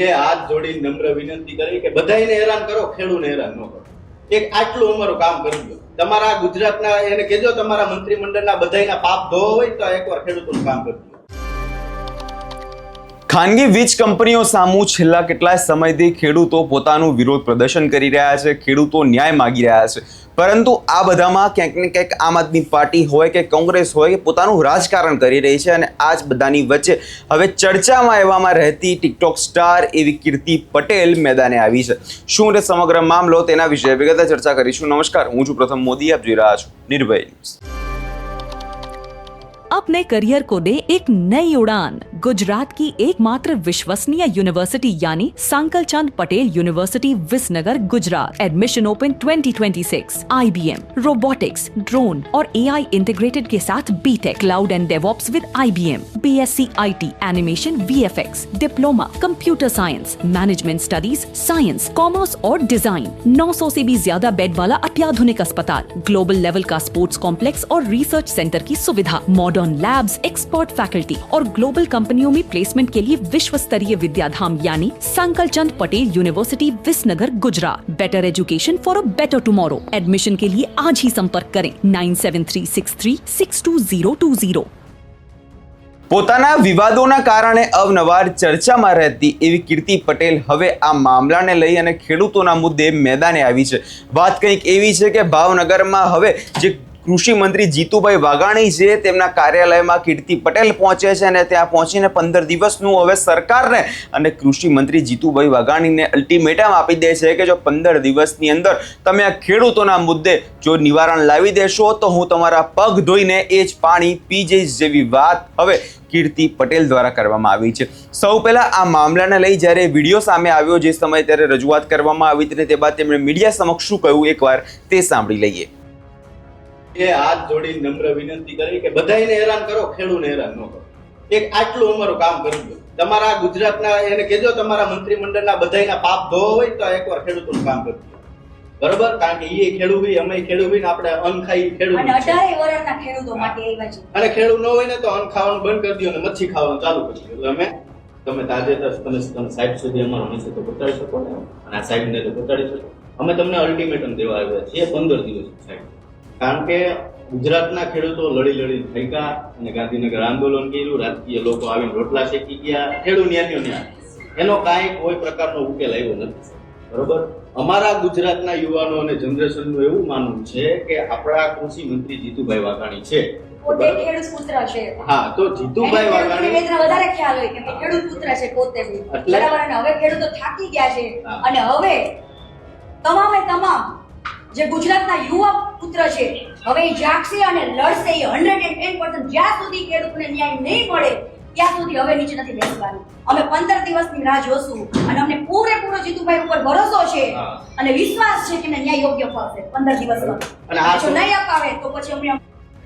એ હાથ જોડી નમ્ર વિનંતી કરી કે બધાયને હેરાન કરો, ખેડૂતને હેરાન ન કરો. એક આટલું અમારું કામ કરી દો. તમારા ગુજરાતના એને કહેજો તમારા મંત્રીમંડળના બધાયના પાપ ધોવા હોય તો એકવાર ખેડૂતોનું કામ કરી દો. ખાનગી વીજ કંપનીઓ સામું છેલ્લા કેટલાય સમયથી ખેડૂતો પોતાનું વિરોધ પ્રદર્શન કરી રહ્યા છે, ખેડૂતો ન્યાય માગી રહ્યા છે. પરંતુ આ બધામાં ક્યાંક ને ક્યાંક આમ આદમી પાર્ટી હોય કે કોંગ્રેસ હોય કે પોતાનું રાજકારણ કરી રહી છે. અને આ જ બધાની વચ્ચે હવે ચર્ચામાં એવામાં રહેતી ટિકટોક સ્ટાર એવી કીર્તિ પટેલ મેદાને આવી છે. શું તે સમગ્ર મામલો, તેના વિશે વિગતે ચર્ચા કરીશું. નમસ્કાર, હું છું પ્રથમ મોદી, આપ જોઈ રહ્યા છો નિર્ભય ન્યૂઝ. अपने करियर को दे एक नई उड़ान. गुजरात की एकमात्र विश्वसनीय यूनिवर्सिटी यानी Sankalchand Patel university Visnagar Gujarat. Admission open 2026. IBM, robotics, drone और AI इंटीग्रेटेड के साथ B Tech, cloud and DevOps with IBM, BSc IT, animation, VFX, diploma, computer science, management studies, science, commerce और डिजाइन. 900 से भी ज्यादा बेड वाला अत्याधुनिक अस्पताल, ग्लोबल लेवल का स्पोर्ट्स कॉम्प्लेक्स और रिसर्च सेंटर की सुविधा, मॉडर्न लैब्स, एक्सपर्ट फैकल्टी और ग्लोबल कंपनियों में प्लेसमेंट के लिए विश्व स्तरीय विद्याधाम यानी Sankalchand Patel university Visnagar Gujarat. Better education for a better tomorrow. Admission के लिए आज ही संपर्क करें 9736362020. પોતાના વિવાદોના કારણે અવનવાર ચર્ચામાં રહેતી એવી કીર્તિ પટેલ હવે આ મામલાને લઈ અને ખેડૂતોના મુદ્દે મેદાને આવી છે. વાત કંઈક એવી છે કે ભાવનગરમાં હવે જે કૃષિ મંત્રી જીતુભાઈ વાઘાણી છે તેમના કાર્યાલયમાં કીર્તિ પટેલ પહોંચે છે અને ત્યાં પહોંચીને 15 દિવસનું હવે સરકારને અને કૃષિ મંત્રી જીતુભાઈ વાઘાણીને અલ્ટિમેટમ આપી દે છે કે જો 15 દિવસની અંદર તમે આ ખેડૂતોના મુદ્દે જો નિવારણ લાવી દેશો તો હું તમારા પગ ધોઈને એ જ પાણી પી જઈશ જેવી વાત હવે કીર્તિ પટેલ દ્વારા કરવામાં આવી છે. સૌ પહેલા આ મામલાને લઈ જ્યારે વિડીયો સામે આવ્યો જે સમયે ત્યારે રજૂઆત કરવામાં આવી હતી, તે બાદ તેમણે મીડિયા સમક્ષ શું કહ્યું એકવાર તે સાંભળી લઈએ. એ હાથ જોડી નમ્ર વિનંતી કરી કે બધાયને હેરાન કરો, ખેડૂતને હેરાન ન કરો. એક આટલું અમારું કામ કરી દો. તમારા ગુજરાતના એને કહેજો તમારા મંત્રીમંડળના બધાયના પાપ ધોવા હોય તો એકવાર ખેડૂતોનું કામ કરી દો. બરોબર? કારણ કે એ ખેડૂત હોય, અમે ખેડૂત હોય ને આપણે અન્ન ખાઈ ખેડૂત અને 18 વર્ષના ખેડૂતો માટે આવ્યા છે. અને ખેડૂત ન હોય ને તો અન્ન ખાવાનું બંધ કરી દો અને મચ્છી ખાવાનું ચાલુ કરી દો. એટલે તમે તાજેતર તમે સાહેબ સુધી અમારો નીચે તો પહોંચાડી શકો ને, અને આ સાહેબને તો પહોંચાડી શકો. અમે તમને અલ્ટિમેટમ દેવા આવ્યા છીએ 15 દિવસ સાહેબ. કારણ કે ગુજરાતના ખેડૂતો લડી થાક્યા અને ગાંધીનગર આંદોલન કર્યું, રાજકીય લોકો આવીને રોટલા શેકી ગયા, ખેડૂત ન્યાય એનો કાંઈ કોઈ પ્રકારનો ઉકેલ આવ્યો નથી. બરોબર? અમારા ગુજરાતના યુવાનો અને જનરેશનનું એવું માનવું છે કે આપણા કૃષિ મંત્રી જીતુભાઈ વાઘાણી છે પોતે ખેડૂત પુત્ર છે. હા, તો જીતુભાઈ વાઘાણી વધારે ખ્યાલ હોય કે ખેડૂત પુત્ર છે પોતે બરાબર. અને હવે ખેડૂતો થાકી ગયા છે અને હવે તમામે તમામ જે ગુજરાતના યુવા પુત્ર છે હવે એ જાગશે અને લડશે. 110% જ્યાં સુધી ખેડૂતને ન્યાય નહીં મળે ત્યાં સુધી હવે નીચે નથી બેસવાનું. અમે 15 દિવસની રાહ જોશું અને અમને પૂરેપૂરો જીતુભાઈ ઉપર ભરોસો છે અને વિશ્વાસ છે કે ન્યાય યોગ્ય મળશે 15 દિવસમાં. અને આ જો નહીં અપાવે તો પછી અમે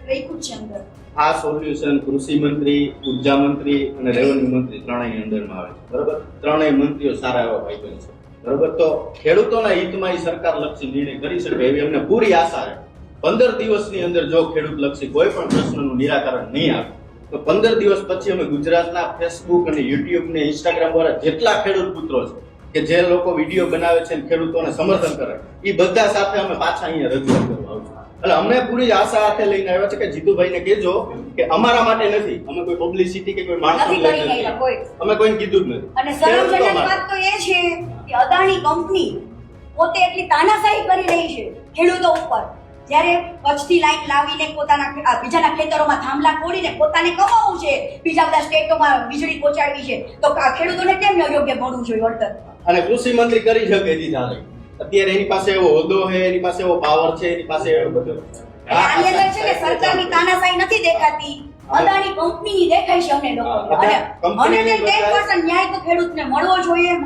રહી છે અંદર. આ સોલ્યુશન કૃષિ મંત્રી, ઉર્જા મંત્રી અને રેવન્યુ મંત્રી ત્રણેય અંદરમાં આવે છે. બરોબર? ત્રણેય મંત્રીઓ સારા એવા ભાઈબંધ છે. બરોબર? તો ખેડૂતોના હિતમાં એ સરકાર લક્ષી નિર્ણય કરી શકે એવી અમને પૂરી આશા છે. 15 દિવસની અંદર જો ખેડૂત લક્ષી કોઈ પણ પ્રશ્નનું નિરાકરણ નહીં આવે તો 15 દિવસ પછી અમે ગુજરાતના ફેસબુક અને યુટ્યુબ ને ઇન્સ્ટાગ્રામ દ્વારા જેટલા ખેડૂત પુત્રો છે કે જે લોકો વિડીયો બનાવે છે અને ખેડૂતોને સમર્થન કરે એ બધા સાથે અમે પાછા અહીંયા રજૂઆત કરવા આવશું. એટલે અમને પૂરી આશા સાથે લઈને આવ્યા છે કે જીતુભાઈને કહેજો કે અમારા માટે નથી, અમે કોઈ પબ્લિસિટી કે કોઈ માણસ અમે કોઈને કીધું જ નથી. અને શરમજનક વાત તો એ છે કે અદાણી કંપની પોતે એટલી તાનાશાહી કરી રહી છે ખેડૂતો ઉપર. જ્યારે કચ્છથી લાઈન લાવીને પોતાના બીજાના ખેતરોમાં થાંભલા ખોડીને પોતાને કમાવું છે, બીજા બધા સ્ટેટોમાં વીજળી પહોંચાડવી છે, તો ખેડૂતોને કેમ યોગ્ય મળવું જોઈએ વળતર? અને કૃષિ મંત્રી કરી શકે છે ચાલે. અત્યારે એની પાસે એવો હોદ્દો છે, એની પાસે એવો પાવર છે, એની પાસે એવો બધો. આની અંદર છે કે સરકારની તાનાશાહી નથી દેખાતી, અદાણી કંપનીની દેખાય છે અમને લોકો. અને 110% ન્યાય તો ખેડૂતને મળવો જોઈએ ને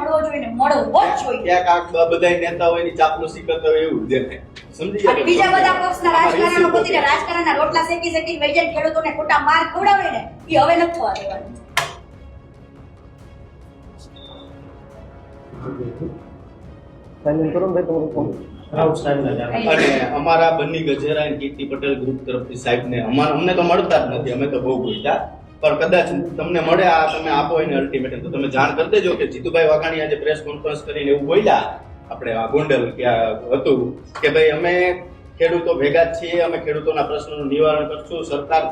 મળવો જ જોઈએ. ક્યાંક આ બધા નેતાઓની ચાપલુસી કરતા હોય એવું દેખાય. સમજી ગયા? બીજા બધા પક્ષના રાજકારણો પોતે રાજકારણના રોટલા શેકી વૈજન ખેડૂતોને ખોટા માર ખવડાવે ને એ હવે નથી થવા દેવાનું. અને અમારા બન્ની ગજેરા અને કીર્તિ પટેલ ગ્રુપ તરફથી સાહેબને અમને તો મળતા જ નથી, અમે તો બહુ ગોઈતા પણ કદાચ તમને મળે આ તમે આપો એને અલ્ટિમેટમ તો તમે જાણ કરી દેજો કે જીતુભાઈ વાઘાણી આજે પ્રેસ કોન્ફરન્સ કરીને એવું બોલ્યા આપણે આ ગોંડલ ક્યાં હતું કે ભાઈ અમે ખેડૂતો ભેગા જ છીએ, અમે ખેડૂતોના પ્રશ્નોનું નિવારણ કરશું, સરકાર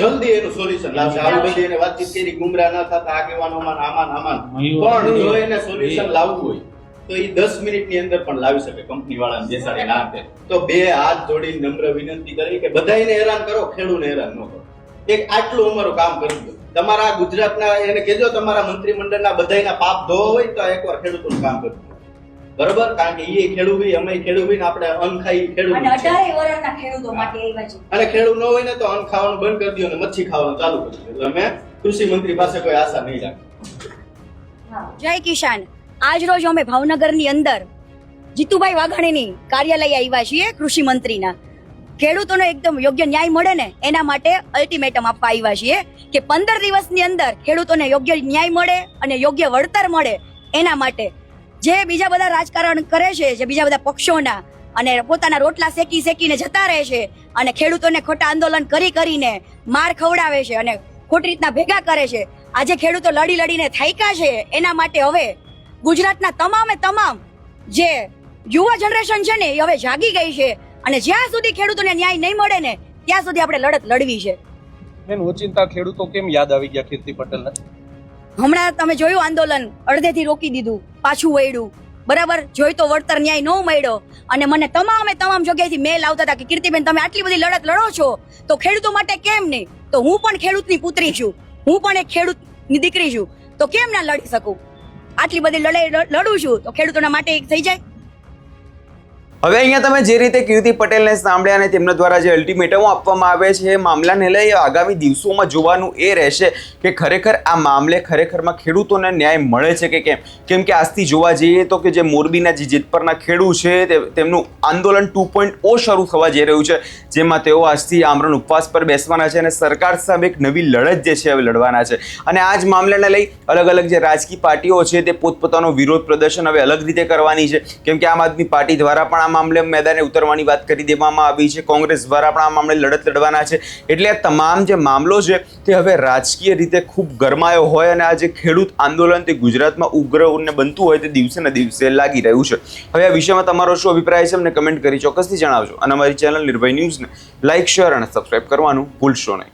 જલ્દી એનું સોલ્યુશન લાવશે. આવી બધી એને વાતચીત કરી, ગુમરાહ ન થતા આગેવાનોમાં આમાં પણ જો એને સોલ્યુશન લાવવું હોય તો એ 10 મિનિટની અંદર પણ લાવી શકે. કંપની વાળાને બેસાડી નાખે તો બે હાથ જોડી નમ્ર વિનંતી કરી કે બધાને હેરાન કરો, ખેડૂતને હેરાન ન કરો. એક આટલું અમારું કામ કરી દો. તમારા ગુજરાતના એને કહેજો તમારા મંત્રીમંડળના બધાયના પાપ ધોવા હોય તો એકવાર ખેડૂતોનું કામ કરજો. બરોબર? કારણ કે એ ખેડૂત હોય, અમે ખેડૂત હોય ને આપણે અન્ન ખાઈ ખેડૂત અને 18 વર્ષના ખેડૂતો માટે આવ્યા છે. અને ખેડૂત ન હોય ને તો અન્ન ખાવાનું બંધ કરી દો અને મચ્છી ખાવાનું ચાલુ કરી દો. એટલે અમે કૃષિ મંત્રી પાસે કોઈ આશા નહીં રાખી. જય કિસાન. આજ રોજ અમે ભાવનગરની અંદર જીતુભાઈ વાઘાણીની કાર્યાલય આવ્યા છીએ, કૃષિ મંત્રીના. ખેડૂતોને એકદમ યોગ્ય ન્યાય મળે ને એના માટે અલ્ટિમેટમ આપવા આવ્યા છીએ કે 15 દિવસની અંદર ખેડૂતોને યોગ્ય ન્યાય મળે અને યોગ્ય વળતર મળે એના માટે. જે બીજા બધા રાજકારણ કરે છે, જે બીજા બધા પક્ષોના, અને પોતાના રોટલા શેકીને જતા રહે છે અને ખેડૂતોને ખોટા આંદોલન કરીને માર ખવડાવે છે અને ખોટી રીતના ભેગા કરે છે. આજે ખેડૂતો લડીને થાક્યા છે. એના માટે હવે ગુજરાતના તમામ જે યુવા જનરેશન છે ને એ હવે જાગી ગઈ છે અને જ્યાં સુધી ખેડૂતોને ન્યાય નહીં મળે ને ત્યાં સુધી આપણે લડત લડવી છે. બેન, ઓચિંતા ખેડૂતો કેમ યાદ આવી ગયા કીર્તિ પટેલને? હમણાં તમે જોયું આંદોલન અડધેથી રોકી દીધું, પાછું વળ્યું. બરાબર, જોઈ તો વળતર ન્યાય ન મળ્યો અને મને તમામ જગ્યાએથી મેલ આવતા હતા કે કીર્તિબેન તમે આટલી બધી લડત લડો છો તો ખેડૂતો માટે કેમ નહીં? તો હું પણ ખેડૂતની પુત્રી છું, હું પણ એક ખેડૂતની દીકરી છું, તો કેમ ના લડી શકું? આટલી બધી લડાઈ લડું છું તો ખેડૂતોના માટે એક થઈ જાય. હવે અહીંયા તમે જે રીતે કીર્તિ પટેલને સાંભળ્યા અને તેમના દ્વારા જે અલ્ટિમેટમો આપવામાં આવે છે એ મામલાને લઈ આગામી દિવસોમાં જોવાનું એ રહેશે કે ખરેખર આ મામલે ખરેખરમાં ખેડૂતોને ન્યાય મળે છે કે કેમ. કેમ કે આજથી જોવા જઈએ તો કે જે મોરબીના જે જેતપરના ખેડૂત છે તેમનું આંદોલન 2.0 શરૂ થવા જઈ રહ્યું છે, જેમાં તેઓ આજથી આમરણ ઉપવાસ પર બેસવાના છે અને સરકાર સામે એક નવી લડત જે છે હવે લડવાના છે. અને આ જ મામલાને લઈ અલગ જે રાજકીય પાર્ટીઓ છે તે પોતપોતાનો વિરોધ પ્રદર્શન હવે અલગ રીતે કરવાની છે. કેમ કે આમ આદમી પાર્ટી દ્વારા પણ મામલે મેદાને ઉતરવાની વાત કરી દેવામાં આવી છે, કોંગ્રેસ દ્વારા પણ આ મામલે લડત લડવાના છે. એટલે આ તમામ જે મામલો છે તે હવે રાજકીય રીતે ખૂબ ગરમાયો હોય અને આ જે ખેડૂત આંદોલન તે ગુજરાતમાં ઉગ્ર બનતું હોય તે દિવસે ને દિવસે લાગી રહ્યું છે. હવે આ વિષયમાં તમારો શું અભિપ્રાય છે અમને કમેન્ટ કરી ચોક્કસથી જણાવજો અને અમારી ચેનલ નિર્ભય ન્યૂઝને લાઇક, શેર અને સબસ્ક્રાઇબ કરવાનું ભૂલશો નહીં.